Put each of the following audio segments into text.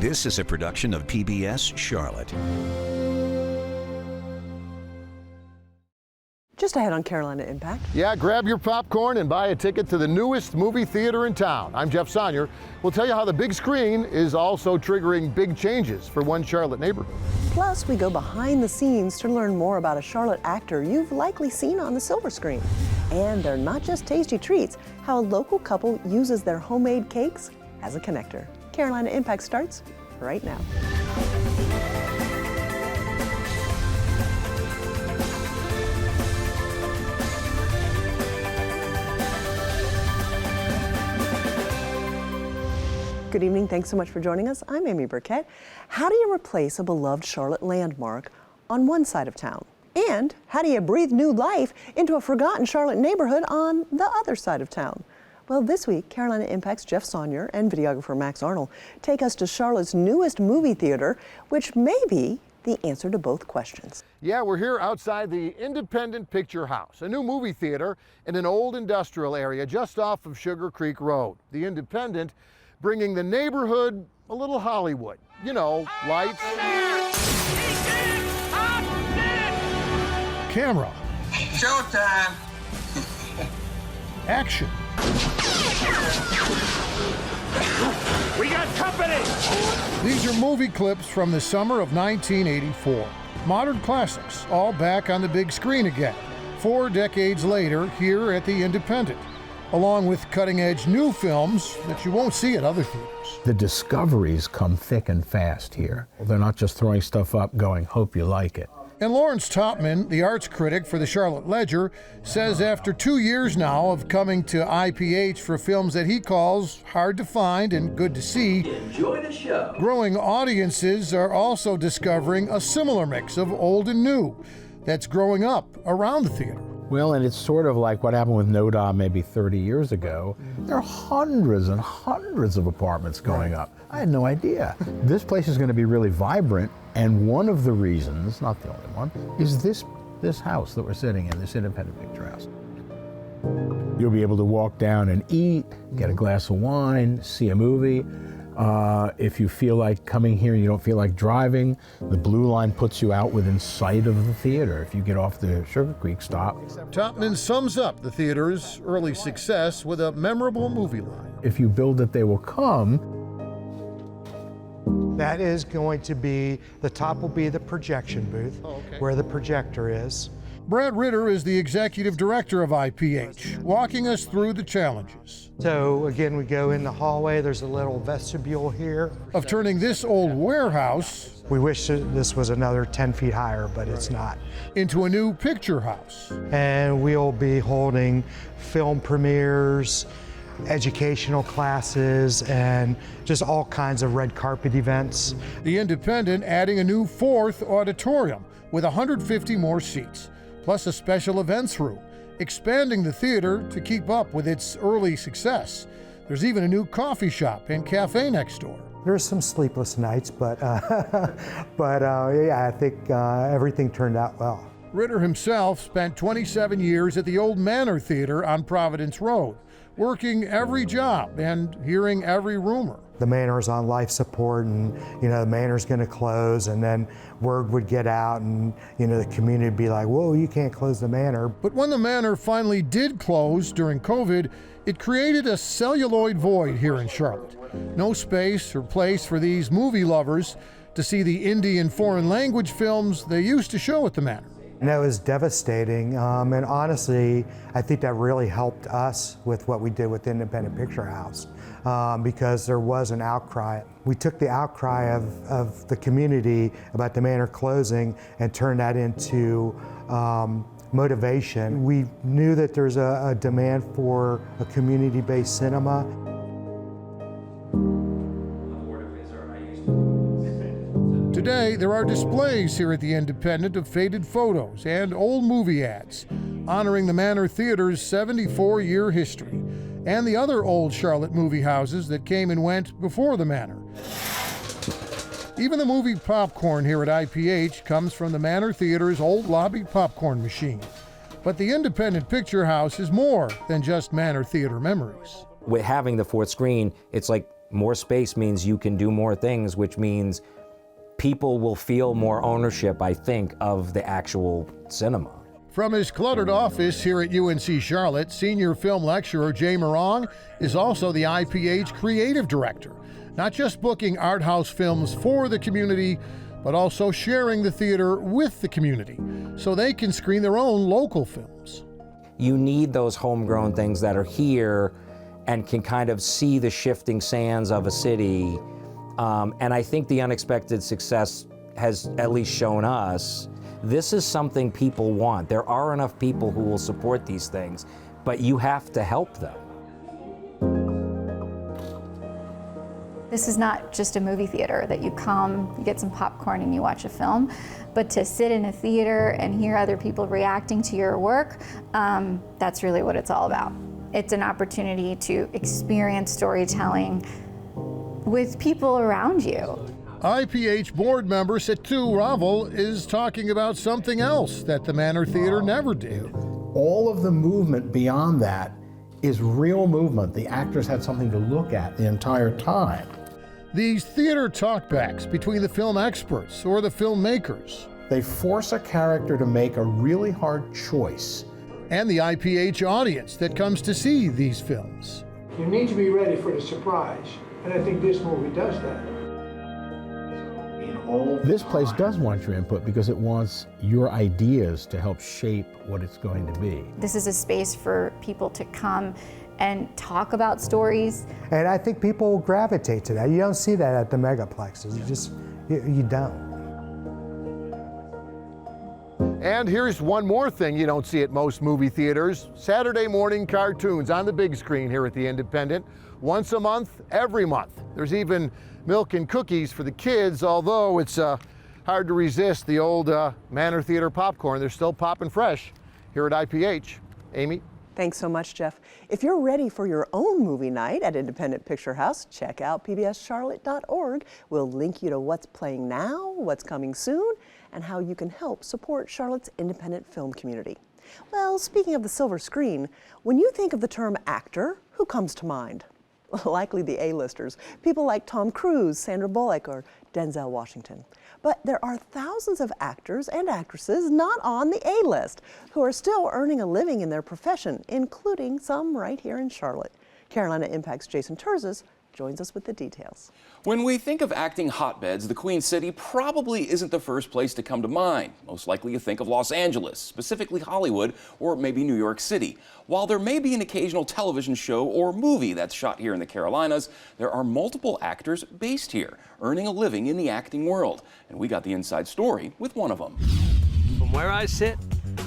This is a production of PBS Charlotte. Just ahead on Carolina Impact. Yeah, grab your popcorn and buy a ticket to the newest movie theater in town. I'm Jeff Sonnier. We'll tell you how the big screen is also triggering big changes for one Charlotte neighborhood. Plus, we go behind the scenes to learn more about a Charlotte actor you've likely seen on the silver screen. And they're not just tasty treats, how a local couple uses their homemade cakes as a connector. Carolina Impact starts right now. Good evening. Thanks so much for joining us. I'm Amy Burkett. How do you replace a beloved Charlotte landmark on one side of town? And how do you breathe new life into a forgotten Charlotte neighborhood on the other side of town? Well, this week, Carolina Impact's Jeff Sonnier and videographer Max Arnold take us to Charlotte's newest movie theater, which may be the answer to both questions. Yeah, we're here outside the Independent Picture House, a new movie theater in an old industrial area just off of Sugar Creek Road. The Independent bringing the neighborhood a little Hollywood. You know, lights, camera, showtime, action. we got company! These are movie clips from the summer of 1984. Modern classics, all back on the big screen again, 4 decades later here at the Independent, along with cutting-edge new films that you won't see at other theaters. The discoveries come thick and fast here. They're not just throwing stuff up going, hope you like it. And Lawrence Topman, the arts critic for the Charlotte Ledger, says after 2 years now of coming to IPH for films that he calls hard to find and good to see, enjoy the show. Growing audiences are also discovering a similar mix of old and new that's growing up around the theater. Well, and it's sort of like what happened with NODA maybe 30 years ago. There are hundreds and hundreds of apartments going up. I had no idea. This place is going to be really vibrant, and one of the reasons, not the only one, is this house that we're sitting in, this Independent Picture House. You'll be able to walk down and eat, get a glass of wine, see a movie. If you feel like coming here and you don't feel like driving, the Blue Line puts you out within sight of the theater if you get off the Sugar Creek stop. Topman sums up the theater's early success with a memorable movie line. If you build it, they will come. That is going to be, the top will be the projection booth, where the projector is. Brad Ritter is the executive director of IPH, walking us through the challenges. So again, we go in the hallway, there's a little vestibule here. Of turning this old warehouse, we wish this was another 10 feet higher, but it's not. Into a new picture house. And we'll be holding film premieres, educational classes, and just all kinds of red carpet events. The Independent adding a new 4th auditorium with 150 more seats, plus a special events room, expanding the theater to keep up with its early success. There's even a new coffee shop and cafe next door. There's some sleepless nights, but yeah, I think everything turned out well. Ritter himself spent 27 years at the old Manor Theater on Providence Road, working every job and hearing every rumor. The Manor's on life support, and the Manor's going to close, and then word would get out, and the community would be like, whoa, you can't close the Manor. But when the Manor finally did close during COVID, it created a celluloid void here in Charlotte. No space or place for these movie lovers to see the indie and foreign language films they used to show at the Manor. And that was devastating, and honestly, I think that really helped us with what we did with the Independent Picture House, because there was an outcry. We took the outcry of the community about the Manor closing and turned that into motivation. We knew that there's a demand for a community-based cinema. Today, there are displays here at the Independent of faded photos and old movie ads, honoring the Manor Theater's 74-year history, and the other old Charlotte movie houses that came and went before the Manor. Even the movie popcorn here at IPH comes from the Manor Theater's old lobby popcorn machine. But the Independent Picture House is more than just Manor Theater memories. With having the 4th screen, it's like More space means you can do more things, which means people will feel more ownership, I think, of the actual cinema. From his cluttered office here at UNC Charlotte, senior film lecturer Jay Morong is also the IPH creative director, not just booking art house films for the community, but also sharing the theater with the community so they can screen their own local films. You need those homegrown things that are here and can kind of see the shifting sands of a city. And I think the unexpected success has at least shown us this is something people want. There are enough people who will support these things, but you have to help them. This is not just a movie theater that you come, you get some popcorn and you watch a film, but to sit in a theater and hear other people reacting to your work, that's really what it's all about. It's an opportunity to experience storytelling with people around you. IPH board member Setu Raval is talking about something else that the Manor Theater never did. All of the movement beyond that is real movement. The actors had something to look at the entire time. These theater talkbacks between the film experts or the filmmakers. They force a character to make a really hard choice. And the IPH audience that comes to see these films. You need to be ready for the surprise, and I think this movie does that. This place does want your input because it wants your ideas to help shape what it's going to be. This is a space for people to come and talk about stories. And I think people will gravitate to that. You don't see that at the megaplexes. You don't. And here's one more thing you don't see at most movie theaters. Saturday morning cartoons on the big screen here at the Independent. Once a month, every month. There's even milk and cookies for the kids, although it's hard to resist the old Manor Theater popcorn. They're still popping fresh here at IPH. Amy? Thanks so much, Jeff. If you're ready for your own movie night at Independent Picture House, check out pbscharlotte.org. We'll link you to what's playing now, what's coming soon, and how you can help support Charlotte's independent film community. Well, speaking of the silver screen, when you think of the term actor, who comes to mind? Likely the A-listers, people like Tom Cruise, Sandra Bullock, or Denzel Washington. But there are thousands of actors and actresses not on the A-list who are still earning a living in their profession, including some right here in Charlotte. Carolina Impact's Jason Terzis joins us with the details. When we think of acting hotbeds, the Queen City probably isn't the first place to come to mind. Most likely you think of Los Angeles, specifically Hollywood, or maybe New York City. While there may be an occasional television show or movie that's shot here in the Carolinas, there are multiple actors based here, earning a living in the acting world. And we got the inside story with one of them. From where I sit,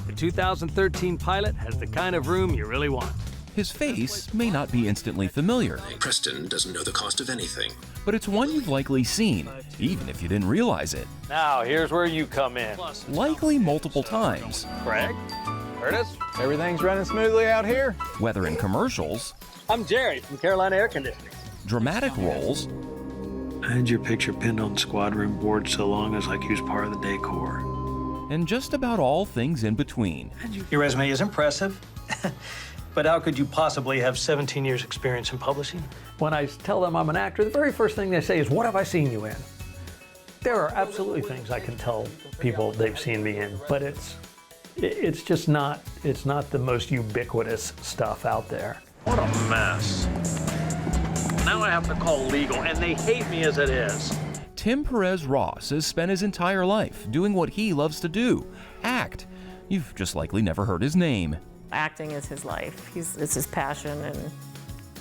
the 2013 pilot has the kind of room you really want. His face may not be instantly familiar. Preston doesn't know the cost of anything. But it's one you've likely seen, even if you didn't realize it. Now, here's where you come in. Likely multiple times. Craig? Curtis? Everything's running smoothly out here? Whether in commercials. I'm Jerry from Carolina Air Conditioning. Dramatic roles. I had your picture pinned on the squad room board so long as like you was part of the decor. And just about all things in between. Your resume is impressive. But how could you possibly have 17 years experience in publishing? When I tell them I'm an actor, the very first thing they say is, what have I seen you in? There are absolutely things I can tell people they've seen me in, but it's just not, it's not the most ubiquitous stuff out there. What a mess. Now I have to call legal, and they hate me as it is. Tim Perez Ross has spent his entire life doing what he loves to do, act. You've just likely never heard his name. Acting is his life. It's his passion,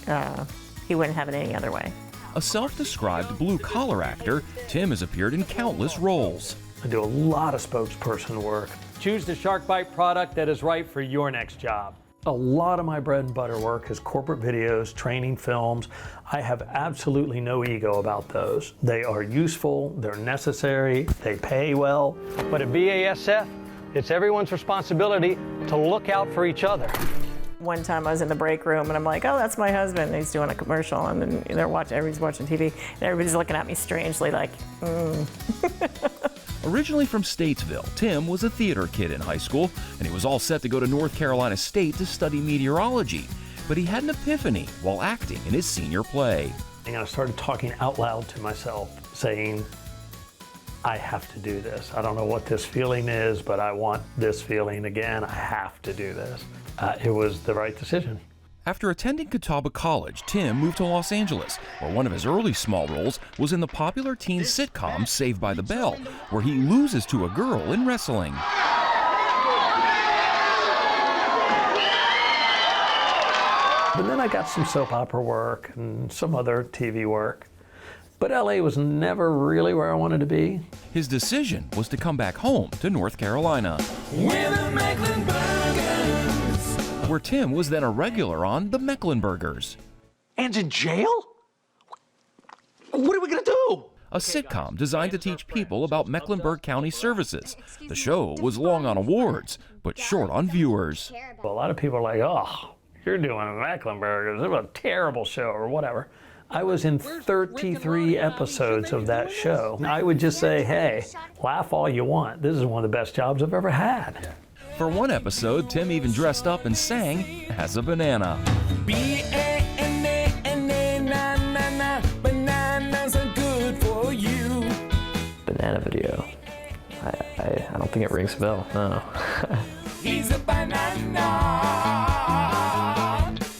and he wouldn't have it any other way. A self-described blue-collar actor, Tim has appeared in countless roles. I do a lot of spokesperson work. Choose the Shark Bite product that is right for your next job. A lot of my bread and butter work is corporate videos, training films. I have absolutely no ego about those. They are useful, they're necessary, they pay well. But at BASF, it's everyone's responsibility to look out for each other. One time I was in the break room and I'm like, oh, that's my husband. And he's doing a commercial, and then everybody's watching TV and everybody's looking at me strangely like, Originally from Statesville, Tim was a theater kid in high school, and he was all set to go to North Carolina State to study meteorology. But he had an epiphany while acting in his senior play. And I started talking out loud to myself, saying, I have to do this. I don't know what this feeling is, but I want this feeling again. I have to do this. It was the right decision. After attending Catawba College, Tim moved to Los Angeles, where one of his early small roles was in the popular teen sitcom Saved by the Bell, where he loses to a girl in wrestling. But then I got some soap opera work and some other TV work. But LA was never really where I wanted to be. His decision was to come back home to North Carolina, where Tim was then a regular on The Mecklenburgers. And in jail? What are we gonna do? A sitcom designed to teach people about Mecklenburg County services. The show was long on awards, but short on viewers. Well, a lot of people are like, oh, you're doing Mecklenburgers, it's a terrible show or whatever. I was in 33 episodes of that show. I would just say, hey, laugh all you want. This is one of the best jobs I've ever had. For one episode, Tim even dressed up and sang as a banana. Bananas are good for you. Banana video. I don't think it rings a bell, no. He's a banana.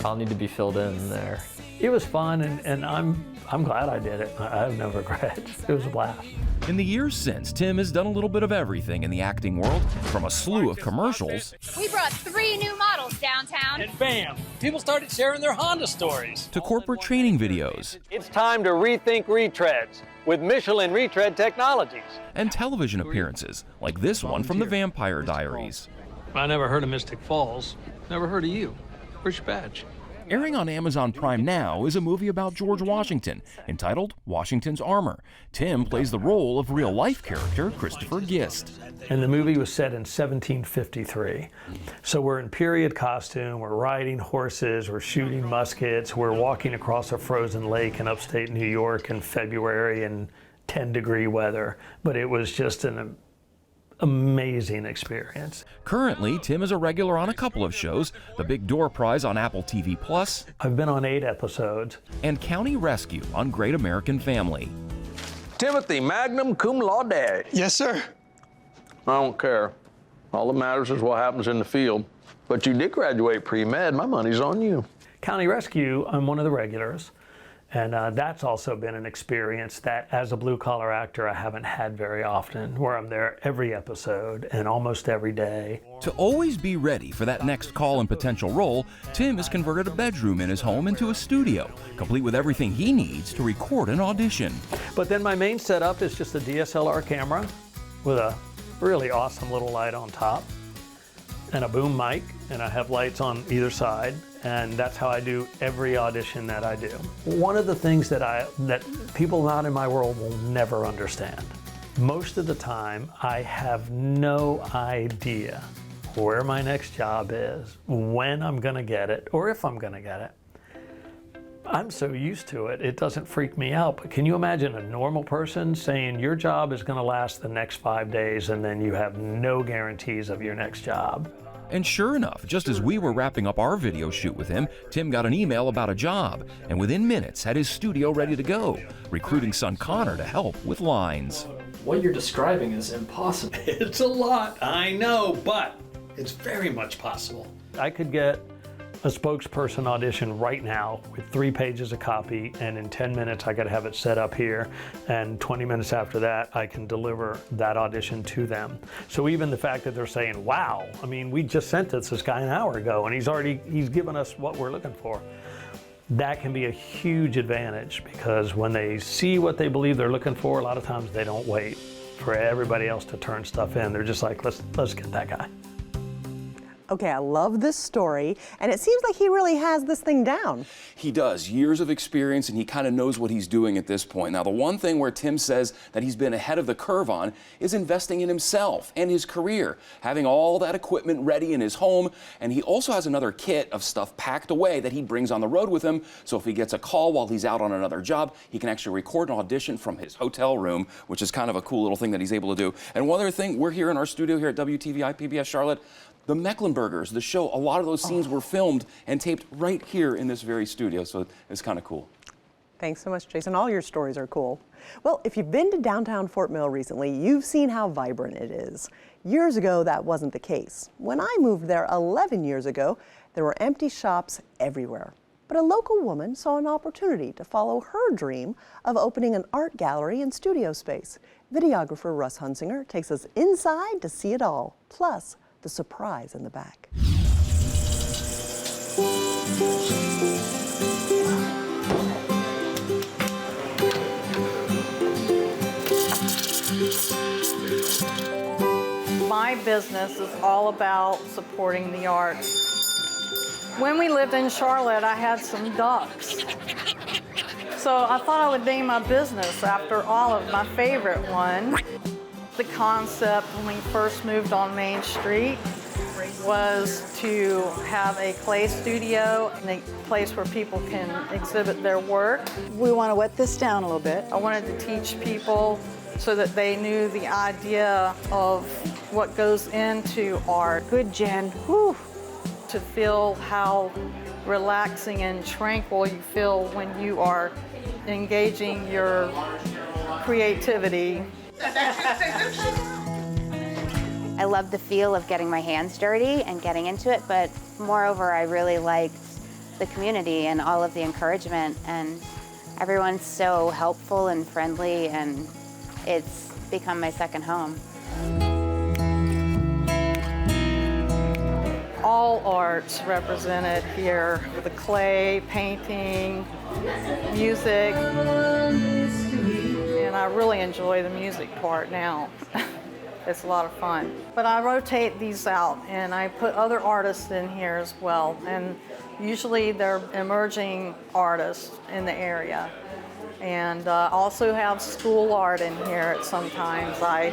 I'll need to be filled in there. It was fun, and I'm glad I did it. I have no regrets. It was a blast. In the years since, Tim has done a little bit of everything in the acting world, from a slew of commercials. We brought 3 new models downtown. And bam, people started sharing their Honda stories. To corporate training videos. It's time to rethink retreads with Michelin Retread Technologies. And television appearances, like this one from The Vampire Diaries. I never heard of Mystic Falls. Never heard of you. Where's your badge? Airing on Amazon Prime now is a movie about George Washington, entitled Washington's Armor. Tim plays the role of real-life character Christopher Gist. And the movie was set in 1753. So we're in period costume, we're riding horses, we're shooting muskets, we're walking across a frozen lake in upstate New York in February in 10-degree weather. But it was just an amazing experience. Currently, Tim is a regular on a couple of shows, The Big Door Prize on Apple TV Plus. I've been on 8 episodes. And County Rescue on Great American Family. Timothy, magna cum laude. Yes, sir. I don't care. All that matters is what happens in the field. But you did graduate pre-med. My money's on you. County Rescue, I'm one of the regulars. And that's also been an experience that, as a blue-collar actor, I haven't had very often, where I'm there every episode and almost every day. To always be ready for that next call and potential role, Tim has converted a bedroom in his home into a studio, complete with everything he needs to record an audition. But then my main setup is just a DSLR camera with a really awesome little light on top and a boom mic, and I have lights on either side. And that's how I do every audition that I do. One of the things that people not in my world will never understand. Most of the time, I have no idea where my next job is, when I'm gonna get it, or if I'm gonna get it. I'm so used to it, it doesn't freak me out. But can you imagine a normal person saying your job is gonna last the next 5 days and then you have no guarantees of your next job? And sure enough, just as we were wrapping up our video shoot with him, Tim got an email about a job, and within minutes had his studio ready to go, recruiting son Connor to help with lines. What you're describing is impossible. It's a lot, I know, but it's very much possible. I could get a spokesperson audition right now with 3 pages of copy, and in 10 minutes I could have it set up here, and 20 minutes after that I can deliver that audition to them. So even the fact that they're saying, wow, I mean, we just sent this guy an hour ago and he's given us what we're looking for. That can be a huge advantage, because when they see what they believe they're looking for, a lot of times they don't wait for everybody else to turn stuff in. They're just like, let's get that guy. Okay, I love this story, and it seems like he really has this thing down. He does. Years of experience, and he kind of knows what he's doing at this point. Now, the one thing where Tim says that he's been ahead of the curve on is investing in himself and his career, having all that equipment ready in his home, and he also has another kit of stuff packed away that he brings on the road with him, so if he gets a call while he's out on another job, he can actually record an audition from his hotel room, which is kind of a cool little thing that he's able to do. And one other thing, we're here in our studio here at WTVI PBS Charlotte. The Mecklenburgers, the show, a lot of those scenes were filmed and taped right here in this very studio, so it's kind of cool. Thanks so much, Jason. All your stories are cool. Well, if you've been to downtown Fort Mill recently, you've seen how vibrant it is. Years ago, that wasn't the case. When I moved there 11 years ago, there were empty shops everywhere. But a local woman saw an opportunity to follow her dream of opening an art gallery and studio space. Videographer Russ Hunsinger takes us inside to see it all, plus the surprise in the back. My business is all about supporting the arts. When we lived in Charlotte, I had some ducks. So I thought I would name my business after Olive, my favorite one. The concept when we first moved on Main Street was to have a clay studio and a place where people can exhibit their work. We want to wet this down a little bit. I wanted to teach people so that they knew the idea of what goes into art. Good, Jen. Whew. To feel how relaxing and tranquil you feel when you are engaging your creativity. I love the feel of getting my hands dirty and getting into it, but moreover, I really liked the community and all of the encouragement, and everyone's so helpful and friendly, and it's become my second home. All arts represented here, the clay, painting, music, and I really enjoy the music part now. It's a lot of fun. But I rotate these out and I put other artists in here as well, and usually they're emerging artists in the area. And also have school art in here sometimes. I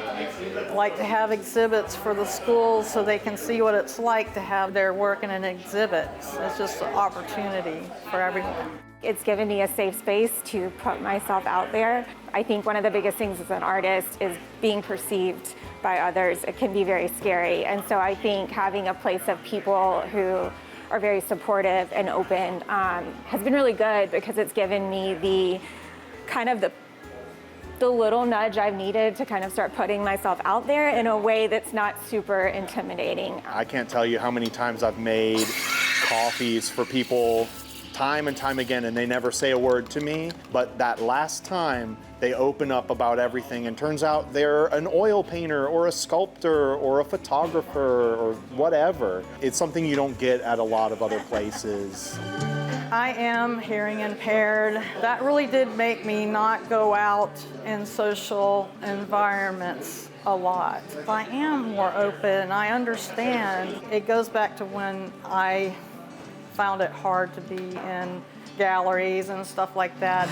like to have exhibits for the schools so they can see what it's like to have their work in an exhibit. It's just an opportunity for everyone. It's given me a safe space to put myself out there. I think one of the biggest things as an artist is being perceived by others. It can be very scary. And so I think having a place of people who are very supportive and open has been really good, because it's given me the little nudge I've needed to kind of start putting myself out there in a way that's not super intimidating. I can't tell you how many times I've made coffees for people time and time again, and they never say a word to me, but that last time they open up about everything, and turns out they're an oil painter or a sculptor or a photographer or whatever. It's something you don't get at a lot of other places. I am hearing impaired. That really did make me not go out in social environments a lot. I am more open. I understand. It goes back to when I found it hard to be in galleries and stuff like that.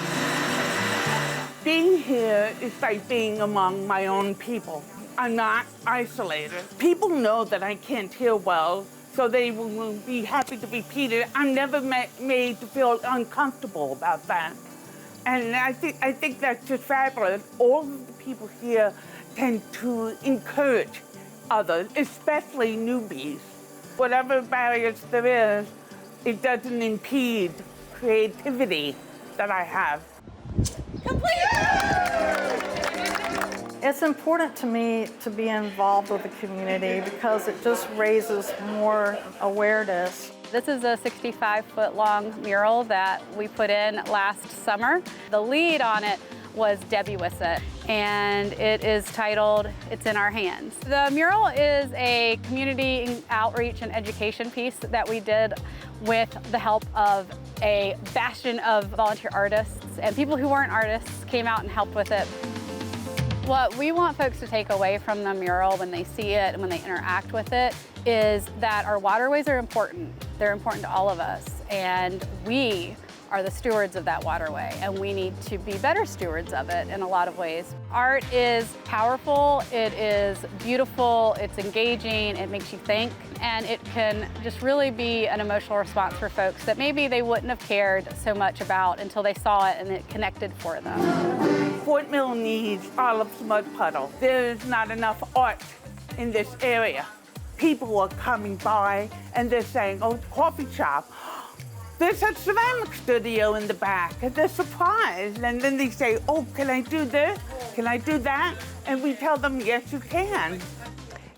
Being here is like being among my own people. I'm not isolated. People know that I can't hear well, so they will be happy to repeat it. I'm never made to feel uncomfortable about that. And I think that's just fabulous. All of the people here tend to encourage others, especially newbies. Whatever barriers there is, it doesn't impede creativity that I have. It's important to me to be involved with the community because it just raises more awareness. This is a 65-foot-long mural that we put in last summer. The lead on it was Debbie Wissett, and it is titled, It's in Our Hands. The mural is a community outreach and education piece that we did with the help of a bastion of volunteer artists, and people who weren't artists came out and helped with it. What we want folks to take away from the mural when they see it and when they interact with it is that our waterways are important. They're important to all of us, and we are the stewards of that waterway, and we need to be better stewards of it in a lot of ways. Art is powerful, it is beautiful, it's engaging, it makes you think, and it can just really be an emotional response for folks that maybe they wouldn't have cared so much about until they saw it and it connected for them. Fort Mill needs Olive's Mud Puddle. There is not enough art in this area. People are coming by and they're saying, oh, it's a coffee shop. There's a ceramic studio in the back. They're surprised. And then they say, oh, can I do this? Can I do that? And we tell them, yes, you can.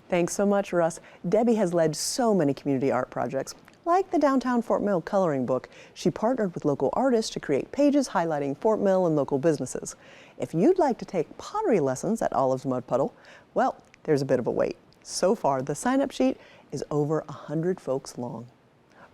Thanks so much, Russ. Debbie has led so many community art projects, like the downtown Fort Mill coloring book. She partnered with local artists to create pages highlighting Fort Mill and local businesses. If you'd like to take pottery lessons at Olive's Mud Puddle, well, there's a bit of a wait. So far, the sign-up sheet is over 100 folks long.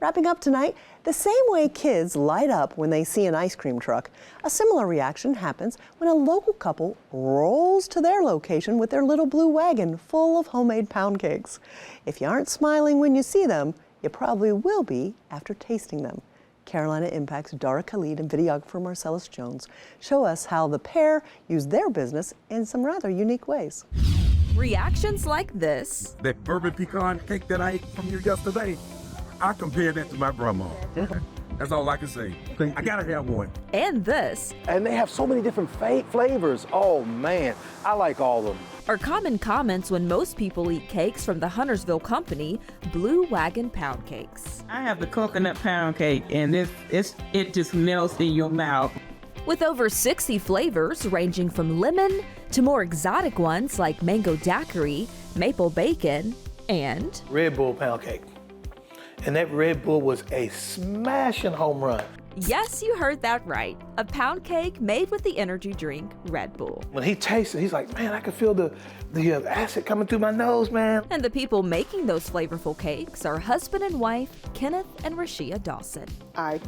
Wrapping up tonight, the same way kids light up when they see an ice cream truck, a similar reaction happens when a local couple rolls to their location with their little blue wagon full of homemade pound cakes. If you aren't smiling when you see them, you probably will be after tasting them. Carolina Impact's Dara Khalid and videographer Marcellus Jones show us how the pair use their business in some rather unique ways. Reactions like this. That bourbon pecan cake that I ate from you yesterday, I compared that to my grandma. That's all I can say. I gotta have one. And this. And they have so many different flavors. Oh man, I like all of them. Are common comments when most people eat cakes from the Huntersville company, BlueWagon Pound Cakes. I have the coconut pound cake, and it just melts in your mouth. With over 60 flavors ranging from lemon to more exotic ones like mango daiquiri, maple bacon, and Red Bull pound cake. And that Red Bull was a smashing home run. yes, you heard that right. A pound cake made with the energy drink Red Bull. When he tasted, he's like, man, I can feel the acid coming through my nose, man. And the people making those flavorful cakes are husband and wife, Kenneth and Rashia Dawson. I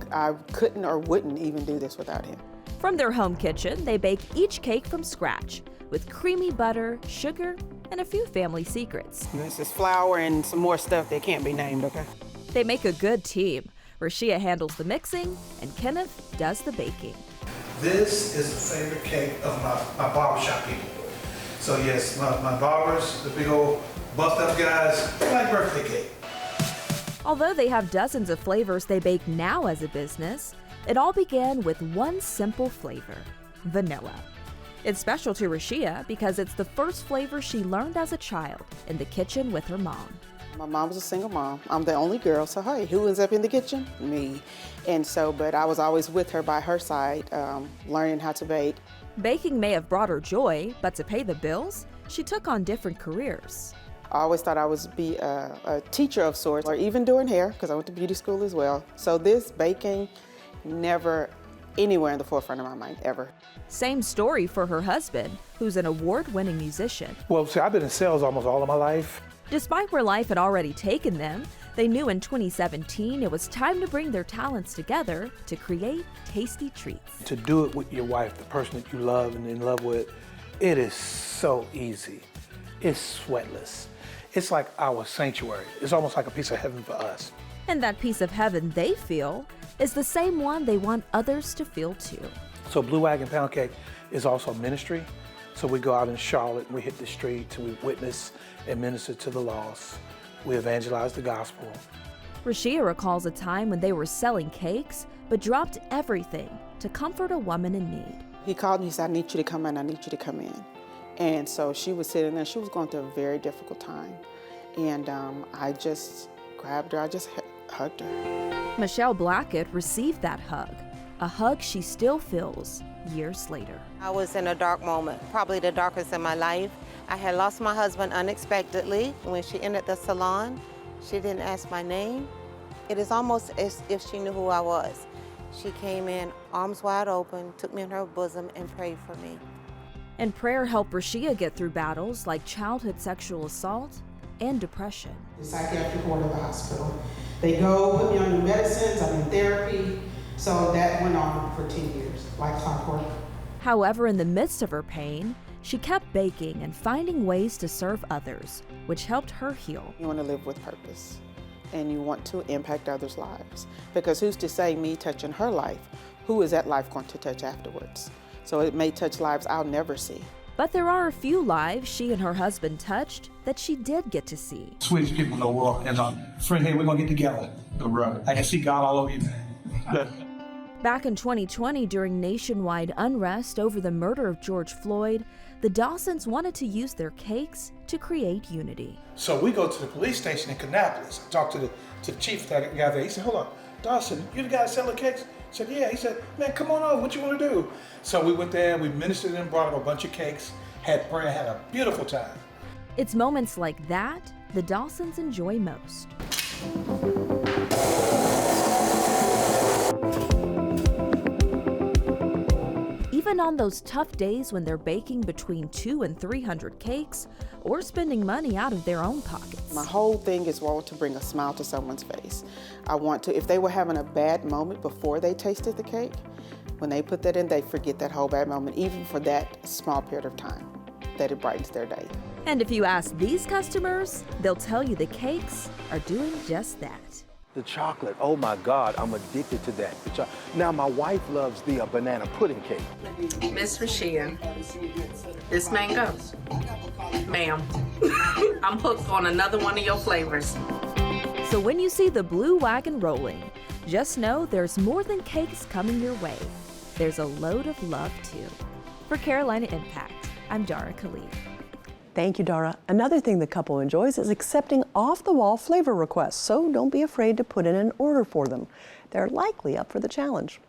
couldn't or wouldn't even do this without him. From their home kitchen, they bake each cake from scratch with creamy butter, sugar, and a few family secrets. This is flour and some more stuff that can't be named, okay? They make a good team. Rashia handles the mixing, and Kenneth does the baking. This is a favorite cake of my barbershop people. So yes, my barbers, the big old buffed up guys, like birthday cake. Although they have dozens of flavors they bake now as a business, it all began with one simple flavor, vanilla. It's special to Rashia because it's the first flavor she learned as a child in the kitchen with her mom. My mom was a single mom. I'm the only girl, so hey, who ends up in the kitchen? Me. And so, but I was always with her by her side, learning how to bake. Baking may have brought her joy, but to pay the bills, she took on different careers. I always thought I would be a teacher of sorts, or even doing hair, because I went to beauty school as well. So this baking, never anywhere in the forefront of my mind, ever. Same story for her husband, who's an award-winning musician. Well, see, I've been in sales almost all of my life. Despite where life had already taken them, they knew in 2017 it was time to bring their talents together to create tasty treats. To do it with your wife, the person that you love and in love with, it is so easy. It's sweatless. It's like our sanctuary. It's almost like a piece of heaven for us. And that piece of heaven they feel is the same one they want others to feel too. So BlueWagon Pound Cake is also ministry. So we go out in Charlotte, we hit the streets, we witness and minister to the lost. We evangelize the gospel. Rashia recalls a time when they were selling cakes, but dropped everything to comfort a woman in need. He called me, he said, I need you to come in, I need you to come in. And so she was sitting there, she was going through a very difficult time. And I just grabbed her, I just hugged her. Michelle Blackett received that hug, a hug she still feels years later. I was in a dark moment, probably the darkest in my life. I had lost my husband unexpectedly. When she entered the salon, she didn't ask my name. It is almost as if she knew who I was. She came in, arms wide open, took me in her bosom and prayed for me. And prayer helped Rashia get through battles like childhood sexual assault and depression. The psychiatric ward of the hospital. They go, put me on new medicines, I'm in therapy. So that went on for 10 years, like clockwork. However, in the midst of her pain, she kept baking and finding ways to serve others, which helped her heal. You want to live with purpose, and you want to impact others' lives. Because who's to say me touching her life, who is that life going to touch afterwards? So it may touch lives I'll never see. But there are a few lives she and her husband touched that she did get to see. Sweetest people in the world. And friend, hey, we're going to get together. Right. I can see God all over you. Back in 2020, during nationwide unrest over the murder of George Floyd, the Dawsons wanted to use their cakes to create unity. So we go to the police station in Kannapolis, talk to the chief guy there. He said, hold on, Dawson, you the guy selling cakes? I said, yeah. He said, man, come on over. What you want to do? So we went there, we ministered and brought him a bunch of cakes, had prayer, had a beautiful time. It's moments like that the Dawsons enjoy most. Even on those tough days when they're baking between 200 and 300 cakes or spending money out of their own pockets. My whole thing is want to bring a smile to someone's face. I want to, if they were having a bad moment before they tasted the cake, when they put that in, they forget that whole bad moment, even for that small period of time, that it brightens their day. And if you ask these customers, they'll tell you the cakes are doing just that. The chocolate, oh my God, I'm addicted to that. Now my wife loves the banana pudding cake. Miss Rashia, this mango. Ma'am, I'm hooked on another one of your flavors. So when you see the BlueWagon rolling, just know there's more than cakes coming your way. There's a load of love too. For Carolina Impact, I'm Dara Khalid. Thank you, Dara. Another thing the couple enjoys is accepting off-the-wall flavor requests, so don't be afraid to put in an order for them. They're likely up for the challenge.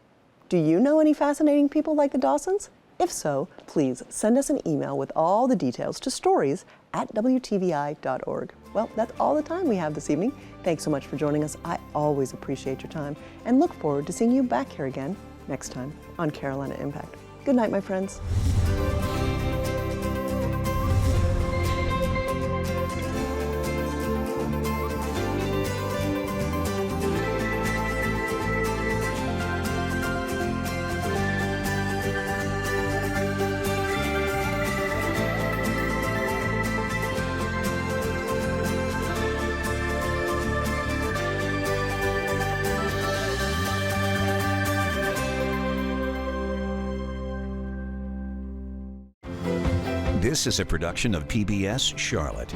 Do you know any fascinating people like the Dawsons? If so, please send us an email with all the details to stories@WTVI.org. Well, that's all the time we have this evening. Thanks so much for joining us. I always appreciate your time and look forward to seeing you back here again next time on Carolina Impact. Good night, my friends. This is a production of PBS Charlotte.